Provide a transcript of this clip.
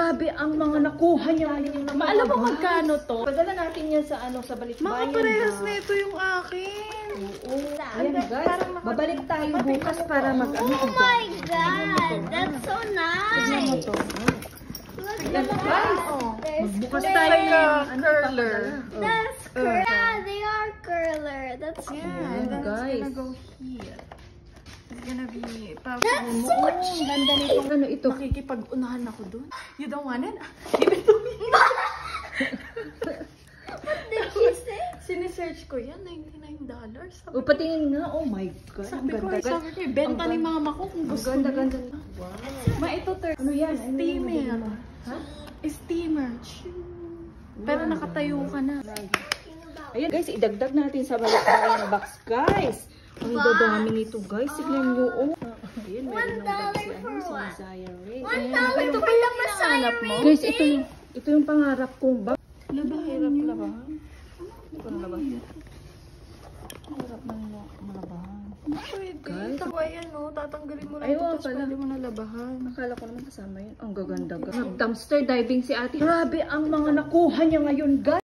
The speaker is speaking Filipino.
Grabe ang mga nakuha niya ngayon. Alam mo magkano to? Padala natin yan sa sa balikbayan. Mga parehas na ito yung akin. Oo. Ayan guys, babalik tayo bukas para mag-ano. Oh my God! That's so nice! Look at that! Magbukas There's tayo Like ng a curler. That's curler. Yeah, they are curler. That's Yeah, Ayan, that's guys. gonna go here. It's gonna be That's so cheap. Ganda nito. Ano ito? Makikipag-unahan ako dun. You don't want it? Give it to me. What did she say? Sinesearch ko yan, $99. O patingin nga, oh my God. Sabi ko, Ang ganda. sabi ko, benta ni mama ko kung Ang gusto ganda, niya. ganda. Wow. Ma, ito Ano yan? Ano yan? Steamer. Ha? Steamer. Pero nakatayo ka na. Ayan guys, idagdag natin sa balikbayan box guys. Ang dadami nito guys. Tignan nyo. Oh. Ayan, meron ng bag si for si what? Zaya Ray. $1 Ito for ba the yung hinahanap mo? Guys, ito yung pangarap kong bag. Labahan Hirap yun. labahan. Hindi ko na labahan. Hirap na malabahan. Pwede. Guys. Ito ba yan, no? Tatanggalin mo lang Ay, ito, oo tapos pala. pwede mo na labahan. Akala ko naman kasama yun. Ang gaganda guys. Dumpster diving si ate. Grabe ang mga nakuha niya ngayon guys.